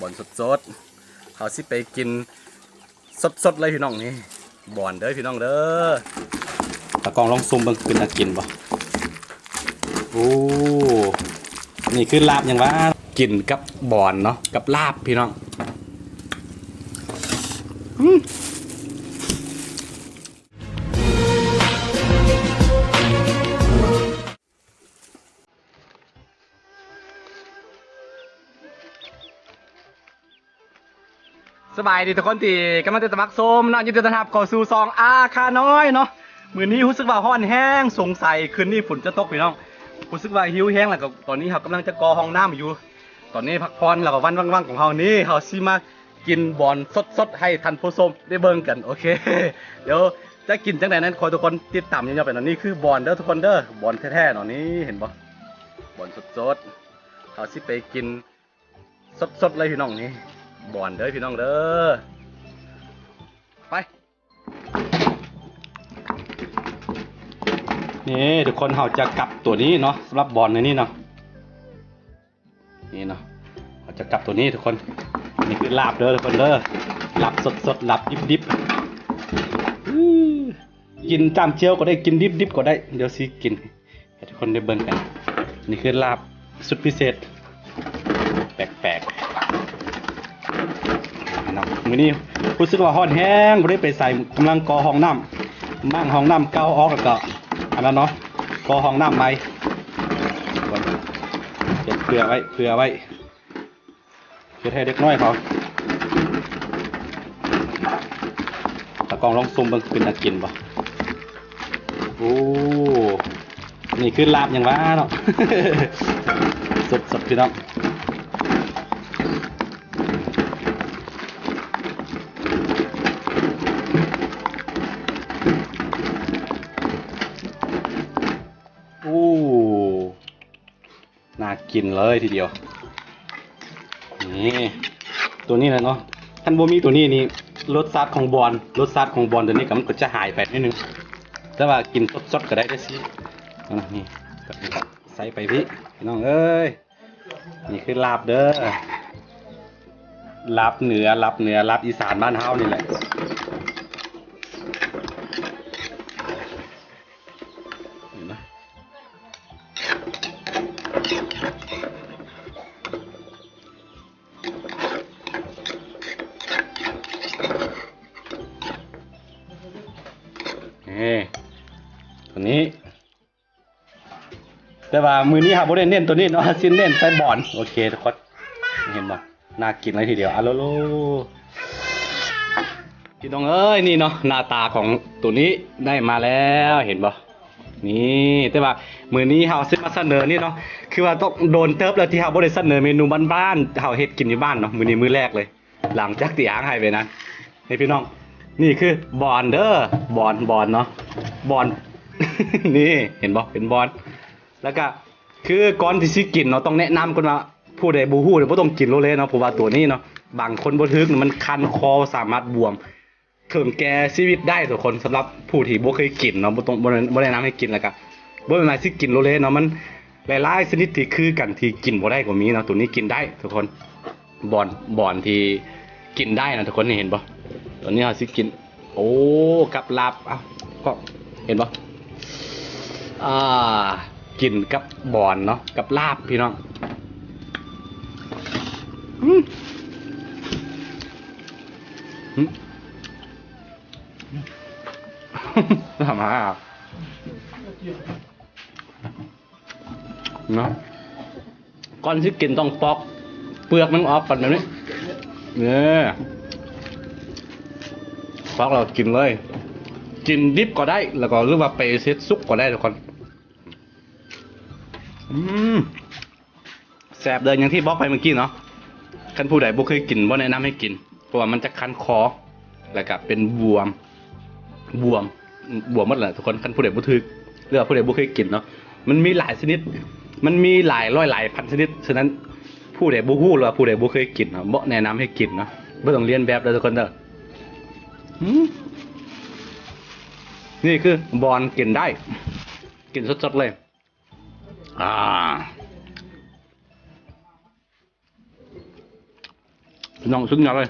บอนสดๆเขาสิไปกินสดๆเลยพี่น้องนี่บอนเด้อพี่น้องเด้อตะกองลองซุ่มเบิ่งเป็นตะกินบ่โอ้นี่คือลาบยังว่ากินกับบอนเนาะกับลาบพี่น้องสบายดีทุกคนที่กำลังจะสมัครส้มเนาะยินดีต้อนรับเข้าสู่ซองอาคาน้อยเนาะมื้อนี้รู้สึกว่าร้อนแห้งสงสัยคืนนี้ฝนจะตกพี่น้องรู้สึกว่าหิวแห้งแล้วก็ตอนนี้เรากำลังจะก่อห้องน้ำอยู่ตอนนี้พักผ่อนแล้วก็วันว่างๆของเรานี่เราสิมากินบอนสดๆให้ท่านผู้ชมได้เบิ่งกันโอเคเดี๋ยวจะกินจังไดนั้นขอทุกคนติดตามยาวๆไปเนาะนี่คือบอนเด้อทุกคนเด้อบอนแท้ๆเนาะนี่เห็นบ่บอนสดๆเราสิไปกินสดๆเลยพี่น้องนี่บอนเด้อพี่น้องเด้อไปนี่ทุกคนเราจะกลับตัวนี้เนาะสำหรับบอนในนี้เนาะนี่เนาะเราจะกลับตัวนี้ทุกคนนี่คือลาบเด้อทุกคนเด้อลาบสดๆลาบดิบๆกินจ้ำเจียวก็ได้กินดิบๆก็ได้เดี๋ยวสิกินให้ทุกคนได้เบิ่งกันนี่คือลาบสุดพิเศษแปลกๆมื้อนี้รู้สึกว่าร้อนแห้งบ่ได้ไปใส่กำลังก่อห้องน้ำมั่งห้องน้ำเก่าออกแล้วก็อันนั้นเนาะก่อห้องน้ำใหม่เก็บเผื่อไว้เให้เด็กน้อยเขาตะกองลองซุ่มเบิ่งเป็นตะกินบ่โอ้นี่คือลาบอย่างว่าเนาะ สดพี่น้องน่ากินเลยทีเดียวนี่ตัวนี้แหละเนาะท่านบ่มีตัวนี้นี่รสชาติของบอนตัวนี้ก็มันก็จะหายไปนิดนึงแต่ว่ากินสดๆก็ได้สินี่ใส่ไปพี่น้องเอ้ยนี่คือลาบเด้อลาบเหนือลาบอีสานบ้านเฮานี่แหละตัวนี้แต่ว่ามือนี้ครับโบเน้นตัวนี้เนาะซินเน้นใส่บอนโอเคทุกคนเห็นบ่น่ากินเลยทีเดียวอ่ะโลพี่น้องเอ้ยนี่เนาะหน้าตาของตัวนี้ได้มาแล้วเห็นบ่นี่แต่ว่ามือนี้เฮาซื้อมาเสนอนี่เนาะคือว่าต้องโดนเติบแล้วที่เฮาบ่ได้เสนอเมนูบ้านๆเฮาเฮ็ดกินอยู่บ้านเนาะมื้อนี้มื้อแรกเลยหลังจากที่อ้างให้ไปนั้นให้พี่น้องนี่คือบอนเด้อบอนเนาะบอน นี่เห็นบ่เป็นบอนแล้วก็คือก่อนที่สิกินเนาะต้องแนะนำก่อนว่าผู้ใดบ่ฮู้เนี่ยบ่ต้องกินโลเลยเนาะเพราะว่าตัวนี้เนาะบางคนบ่ถึกมันคันคอสามารถบวมถึงแก่ชีวิตได้ทุกคนสำหรับผู้ที่บ่เคยกินเนาะบ่แนะนำให้กินแล้วก็บ่เป็นไรสิกินโลเลยเนาะมันหลายๆชนิดที่คือกันที่กินบ่ได้ก็มีเนาะตัวนี้กินได้ทุกคนบอนที่กินได้นะทุกคนนี่เห็นบ่ตัวนี้เฮาสิกินโอ้กับลาบเอ้าก็เห็นบ่กินกับบอนเนาะกับลาบพี่น้องทำมาเนาะก่อนที่กินต้องปอกเปลือกมันออกก่อนแบบนี้เนี่ยปอกเรากินเลยกินดิบก็ได้แล้วก็หรือว่าไปเซตซุปก็ได้ทุกคนแซ่บเลยอย่างที่บอกไปเมื่อกี้เนาะคันผู้ใดบ่เคยกินบ่แนะนำให้กินเพราะว่ามันจะคันคอแล้วก็เป็นบวมหมดแหละทุกคนคันผู้ใดบ่ถึกหรือว่าผู้ใดบ่เคยกินเนาะมันมีหลายชนิดมันมีหลายร้อยหลายพันชนิดฉะนั้นผู้ใดบ่ฮู้หรือว่าผู้ใดบ่เคยกินเนาะบ่แนะนำให้กินเนาะบ่ต้องเรียนแบบเด้อทุกคนเด้อนี่คือบอนกินได้กินสดๆเลย น้องสุดยอดเลย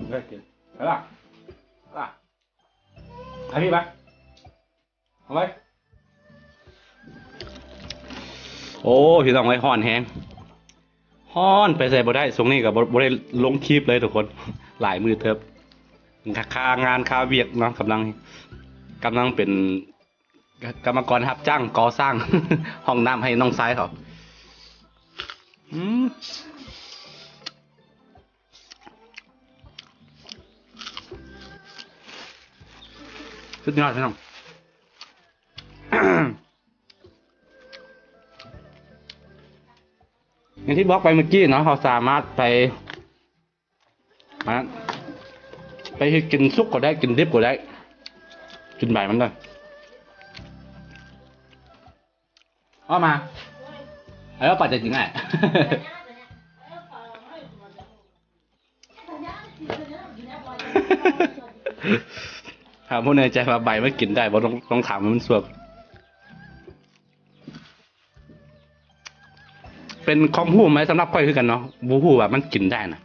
ได้กินไปละไปพี่ไปเอาไว้โอ้พี่ต้องไว้ห่อนแฮงห่อนไปใส่บ่ได้ทรงนี้กับบ่ได้ลงคลิปเลยทุกคนหลายมือเทิบค่างานค่าเวียกเนาะกำลังเป็นกรรมกรรับจ้างก่อสร้าง ห้องน้ำให้น้องซ้ายเขาสุดยอดพี่น้อง อย่างที่บอกไปเมื่อกี้เนาะเขาสามารถไปกินซุปก็ได้กินดิบก็ได้กินใบมันได้อ้อมาแล้วปัดจะจริงไง ถามพวกในใจว่าใบไม่กินได้บ่ต้องถามมันสวบเป็นของหู้ไหมสำหรับก้อยคือกันเนาะบูฮู้ว่ามันกินได้นะ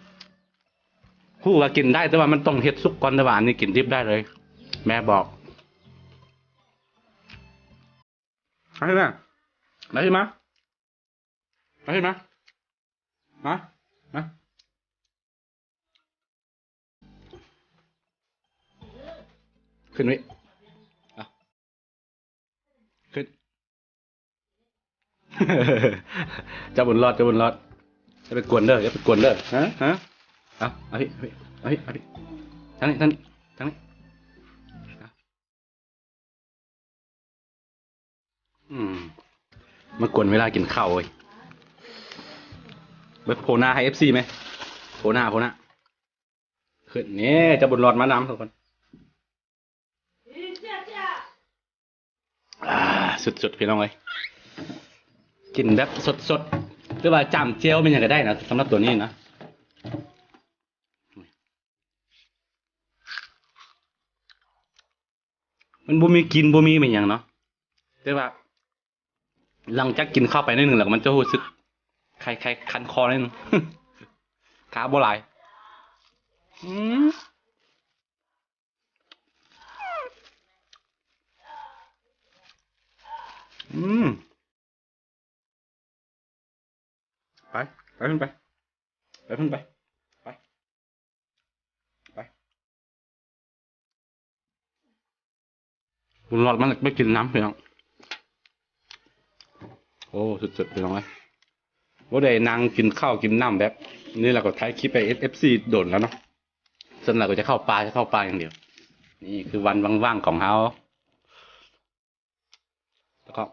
ฮู้ว่ากินได้แต่ว่ามันต้องเฮ็ดซุปก่อนแต่ว่าอันนี้กินดิบได้เลย แม่บอกมาขึ้นมามาขึ้นมามาขึ้นมามาขึ้นไว้ขึ้น จะบุญรอดจะไปกวนเด้อจะไปกวนเด้อฮะเอาพี่ทั้งนี้มากวนเวลากินข้าวเว้ยไปโผล่หน้าให้ FC ไหมโผล่หน้าขึ้นนี่จะบุญรอดมานำทุกคนสุดพี่น้องเลยกินแบบสดหรือว่าจำเจียวมันยังก็ได้นะสำหรับตัวนี้นะมันบ่มีกินบ่มีเป็นอย่างเนาะแต่ว่าหลังจากกินเข้าไปนิดนึงแล้วมันจะรู้สึกใครคันคอนิดนึง ขาบ่หลายไปขึ้นไปบุญรอดมันไม่กินน้ำพี่น้องโอ้สุดพี่น้องเลยว่าได้นางกินข้าวกินน้ำแบบนี่เราก็ถ่ายคลิปไป SFC โดนแล้วเนาะส่วนเราก็จะเข้าปลาอย่างเดียวนี่คือวันว่างๆของเขาแล้วก็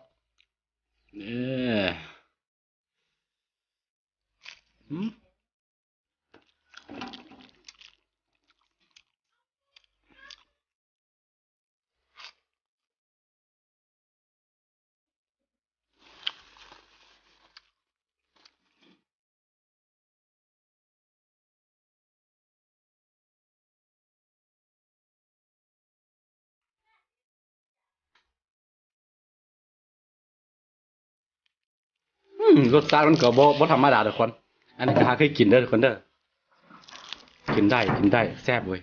รสชาติมันก็บ่ธรรมดาทุกคนอันนี้ก็หาเคยกินเด้อทุกคนเด้อกินได้แซ่บเว้ย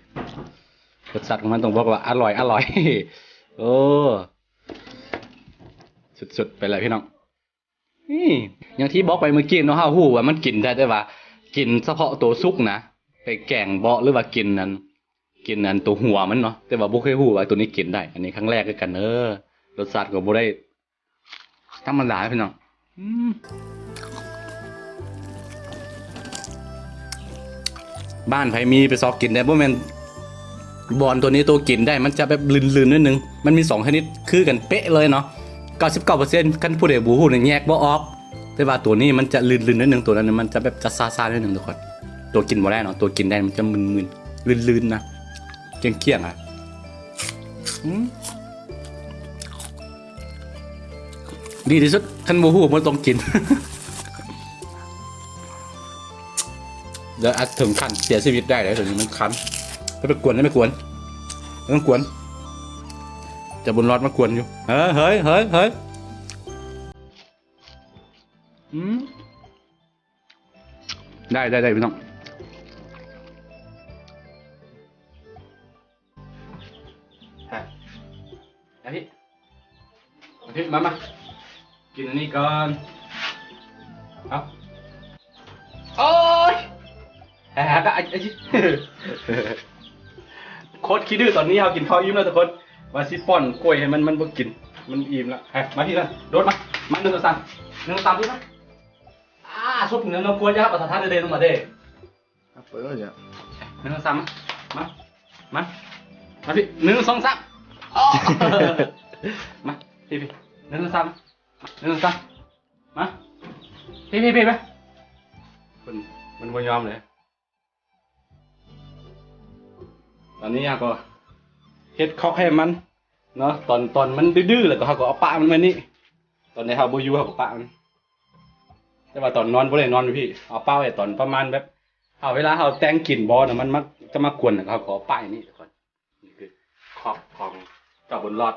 รสชาติของมันต้องบอกว่าอร่อย โอ้สุดไปเลยพี่น้องอย่างที่บอกไปเมื่อกี้เนาะฮู้ว่ามันกินได้แต่ว่ากินเฉพาะตัวซุกนะไปแกงเบาะหรือว่ากินนั้นตัวหัวมันเนาะแต่ว่าบ่เคยฮู้ว่าตัวนี้กินได้อันนี้ครั้งแรกคือกันรสชาติก็บ่ได้ธรรมดาพี่น้องบ้านไผมีไปซอกกินได้บ่แม่นบอลตัวนี้ตัวกินได้มันจะแบบลื่นๆนิดนึงมันมี2ชนิดคือกันเป๊ะเลยเนาะ 99% คันผู้ใดบ่ฮู้เนี่ยแยกบ่ออกแต่ว่าตัวนี้มันจะลื่นๆนิดนึงตัวนั้นมันจะแบบจะซ่าๆนิดนึงทุกคนตัวกินบ่ได้เนาะตัวกินได้มันจะมึนๆลื่นๆนะเกลี้ยงๆอ่ะดีที่สุดคันบ่ฮู้บ่ต้องกิน เดี๋ยวอาจถึงขั้นเสียชีวิตได้เลยตัวนี้มันคันไม่กวนต้องกวน จะบุญรอดมากวนอยู่เฮ้ยได้พี่น้องพี่มากินอันนี้ก่อนเอาโอ้ยก็ไอ้โคตรขี้ดื้อตอนนี้เรากินข้าวอิ่มแล้วทุกคนมาซิป้อนกล้วยให้มันบ่กินมันอิ่มแล้วมาที่นั่นโดดมา1 2 3 1 2 3พี่นะซุปเนื้อกล้วยยับประสาทเดินลงมาเด้เปิดเลย 1 2 3มาพี่1 2 3มาพี่1 2 3 1 2 3มาพี่ไปมันบ่ยอมเลยตอนนี้ก็เฮ็ดข้าวให้มันเนาะตอนมันดื้อๆแล้วก็เขาก็เอาปะมันมานี่ตอนในเฮาบ่อยู่เขาก็ปะมันแต่ว่าตอนนอนบ่ได้นอนพี่เอาเป้าไว้ตอนประมาณแบบเอาเวลาเฮาแต่งกลิ่นบ่น่ะมันมักจะมากวนเขาก็เอาปะอย่างนี้ทุกคนนี่คือขอบของเจ้าบุญรอด